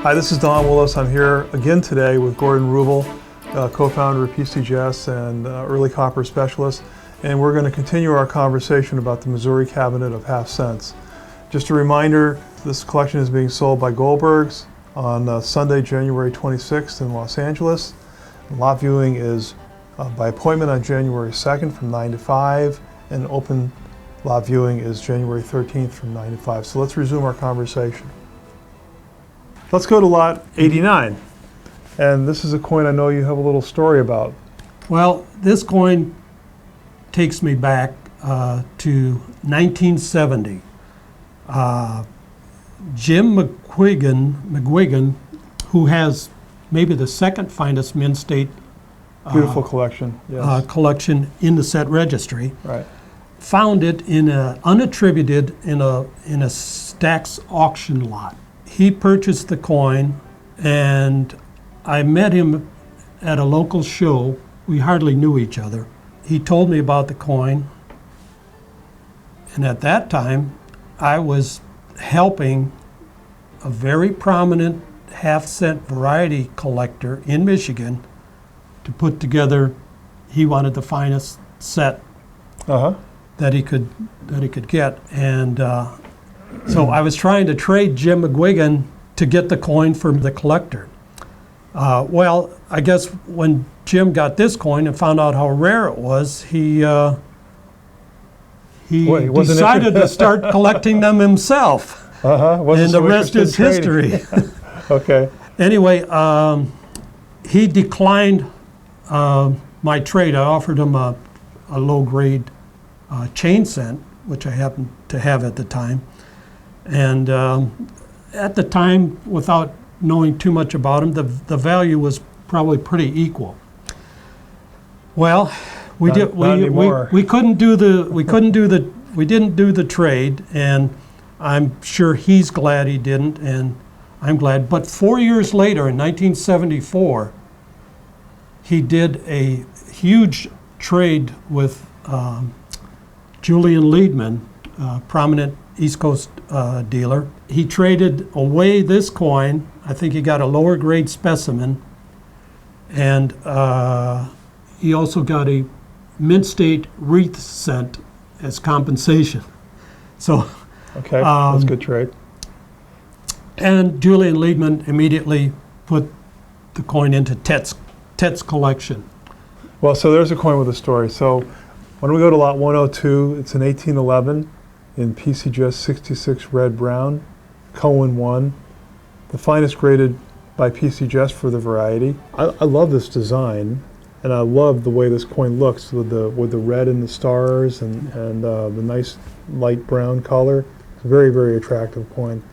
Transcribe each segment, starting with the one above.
Hi, this is Don Willis. I'm here again today with Gordon Wrubel, co-founder of PCGS and early copper specialist. And we're going to continue our conversation about the Missouri Cabinet of Half Cents. Just a reminder, this collection is being sold by Goldberg's on Sunday, January 26th in Los Angeles. Lot viewing is by appointment on January 2nd from 9 to 5, and open lot viewing is January 13th from 9 to 5. So let's resume our conversation. Let's go to lot 89. And this is a coin I know you have a little story about. Well, this coin takes me back to 1970. Jim McGuigan, who has maybe the second finest Mint State Beautiful collection, yes. Collection in the set registry, Right. found it in a unattributed in a Stax auction lot. He purchased the coin, and I met him at a local show. We hardly knew each other. He told me about the coin, and at that time, I was helping a very prominent half-cent variety collector in Michigan to put together. He wanted the finest set that he could get, and so I was trying to trade Jim McGuigan to get the coin from the collector. Well, I guess when Jim got this coin and found out how rare it was, he decided to start collecting them himself. And the rest is history. Okay. Anyway, he declined my trade. I offered him a low-grade chain cent, which I happened to have at the time. And at the time, without knowing too much about him, the value was probably pretty equal. Well, we didn't do the trade, and I'm sure he's glad he didn't, and I'm glad. But 4 years later, in 1974, he did a huge trade with Julian Liedman, prominent East Coast dealer. He traded away this coin. I think he got a lower grade specimen, and he also got a Mint State wreath cent as compensation. So, okay, that's a good trade. And Julian Liedman immediately put the coin into Tet's collection. Well, so there's a coin with a story. So when we go to lot 102, it's an 1811 in PCGS 66 red brown, Cohen 1, the finest graded by PCGS for the variety. I love this design, and I love the way this coin looks with the red and the stars and the nice light brown color. It's a very, very attractive coin.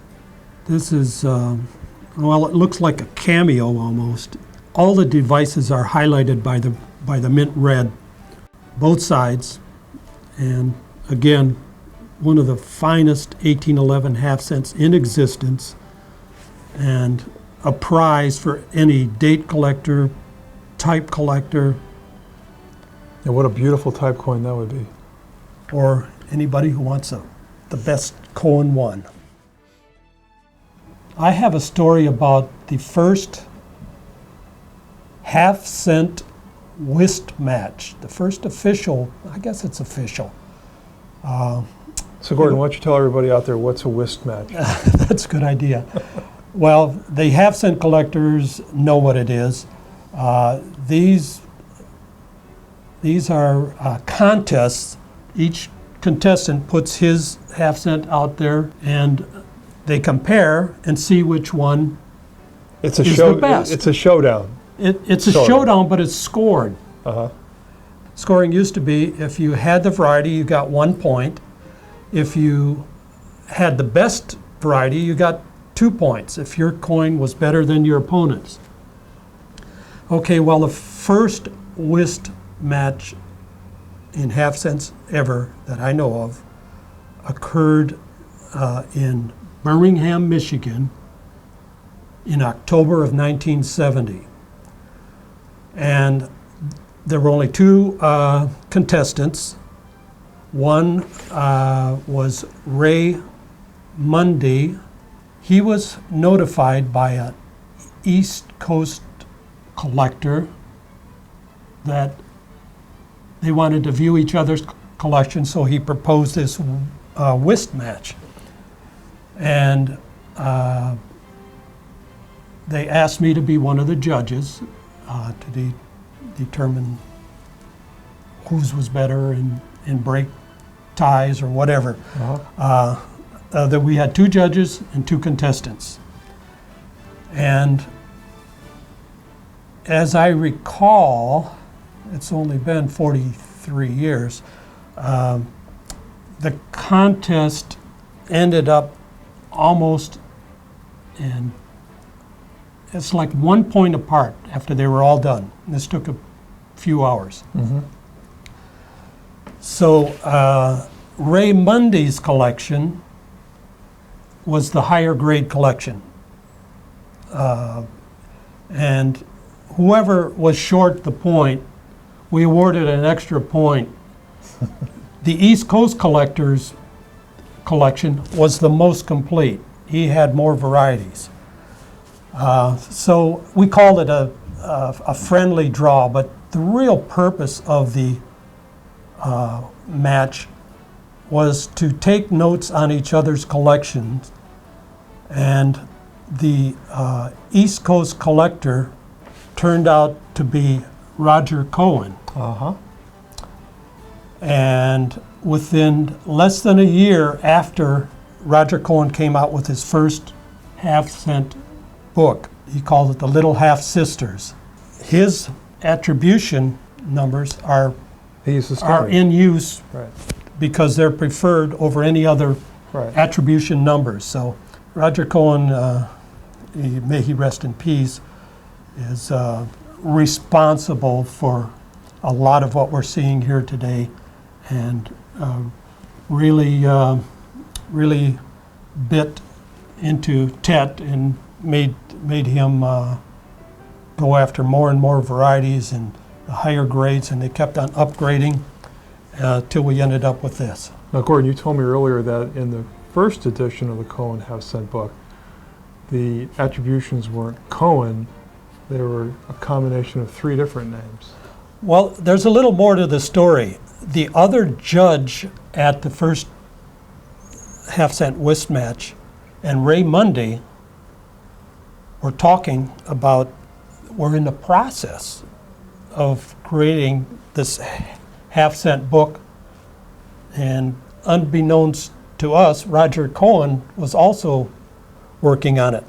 This is, well, it looks like a cameo almost. All the devices are highlighted by the mint red, both sides, and again, one of the finest 1811 half cents in existence, and a prize for any date collector, type collector. And what a beautiful type coin that would be. Or anybody who wants the best Cohen 1. I have a story about the first half-cent whist match, the first official, I guess it's official. So Gordon, why don't you tell everybody out there what's a whist match? That's a good idea. Well, the half-cent collectors know what it is. These are contests. Each contestant puts his half-cent out there, and they compare and see which one is the best. It's a showdown. It's a showdown, but it's scored. Scoring used to be, if you had the variety, you got 1 point. If you had the best variety, you got 2 points, if your coin was better than your opponent's. Okay, well, the first whist match in half cents ever that I know of occurred in Birmingham, Michigan in October of 1970. And there were only 2 contestants. One was Ray Mundy. he was notified by an East Coast collector that they wanted to view each other's collection, so he proposed this whist match. And they asked me to be one of the judges to determine whose was better and break ties or whatever. That we had 2 judges and 2 contestants. And as I recall, it's only been 43 years, the contest ended up almost in, it's like 1 point apart after they were all done. And this took a few hours. So Ray Mundy's collection was the higher grade collection. And whoever was short the point, we awarded an extra point. The East Coast collector's collection was the most complete. He had more varieties. So we called it a friendly draw, but the real purpose of the match was to take notes on each other's collections, and the East Coast collector turned out to be Roger Cohen. And within less than a year after Roger Cohen came out with his first half-cent book, he called it The Little Half Sisters. His attribution numbers are in use because they're preferred over any other attribution numbers. So Roger Cohen, may he rest in peace, is responsible for a lot of what we're seeing here today, and really bit into Tet and made him go after more and more varieties and the higher grades, and they kept on upgrading till we ended up with this. Now, Gordon, you told me earlier that in the first edition of the Cohen half-cent book, the attributions weren't Cohen, they were a combination of 3 different names. Well, there's a little more to the story. The other judge at the first half-cent whist match and Ray Mundy were talking about, we're in the process of creating this half-cent book, and unbeknownst to us, Roger Cohen was also working on it.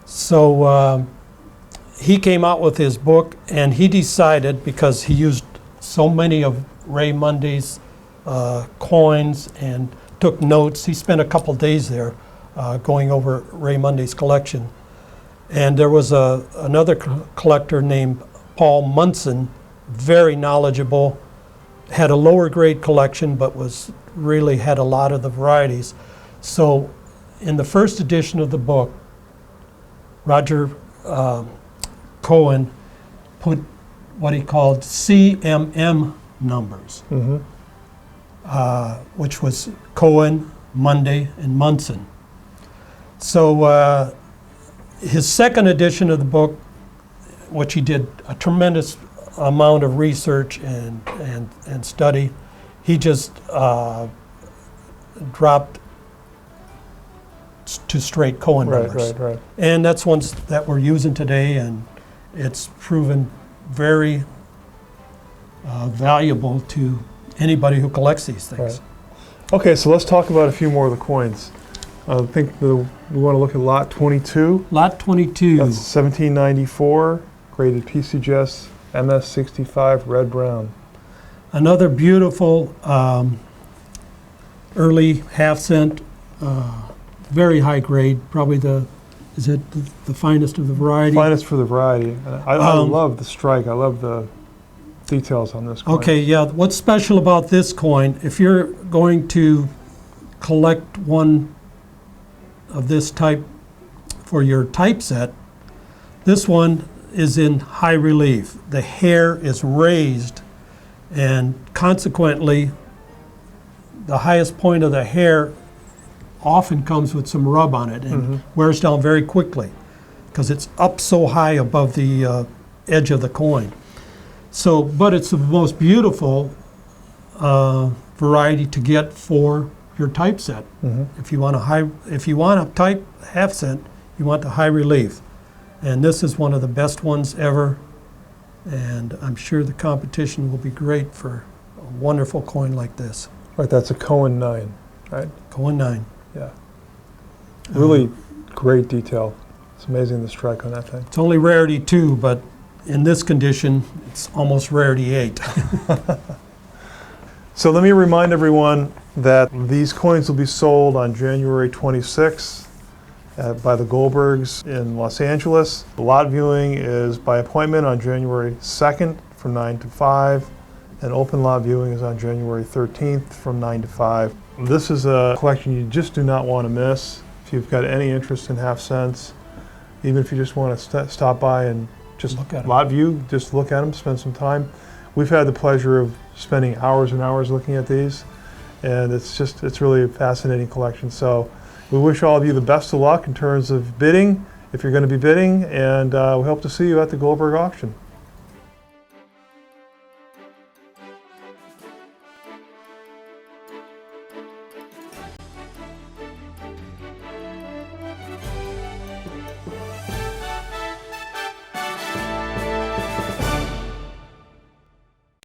So he came out with his book, and he decided, because he used so many of Ray Mundy's coins and took notes, he spent a couple days there going over Ray Mundy's collection. And there was another collector named Paul Munson, very knowledgeable, had a lower grade collection, but really had a lot of the varieties. So in the first edition of the book, Roger Cohen put what he called CMM numbers, which was Cohen, Mundy, and Munson. So his second edition of the book, which he did a tremendous amount of research and study, he just dropped to straight Cohen numbers. Right. And that's ones that we're using today, and it's proven very valuable to anybody who collects these things. Okay, so let's talk about a few more of the coins. I think we want to look at lot 22. Lot 22. That's 1794, graded PCGS MS65 red brown. Another beautiful early half-cent, very high grade, probably the finest of the variety? Finest for the variety. I love the strike. I love the details on this coin. Okay, yeah. What's special about this coin, if you're going to collect one of this type for your typeset, this one is in high relief. The hair is raised, and consequently, the highest point of the hair often comes with some rub on it and wears down very quickly because it's up so high above the edge of the coin. So, but it's the most beautiful variety to get for your typeset. If you want a type half cent, you want the high relief. And this is one of the best ones ever. And I'm sure the competition will be great for a wonderful coin like this. Right, that's a Cohen 9, right? Cohen 9. Yeah. Really great detail. It's amazing the strike on that thing. It's only rarity 2, but in this condition, it's almost rarity 8. So let me remind everyone that these coins will be sold on January 26th by the Goldbergs in Los Angeles. The lot viewing is by appointment on January 2nd from 9 to 5, and open lot viewing is on January 13th from 9 to 5. This is a collection you just do not want to miss. If you've got any interest in half cents, even if you just want to stop by and just Look at 'em. lot view, just look at them, spend some time. We've had the pleasure of spending hours and hours looking at these, and it's really a fascinating collection. So we wish all of you the best of luck in terms of bidding, if you're going to be bidding, and we hope to see you at the Goldberg auction.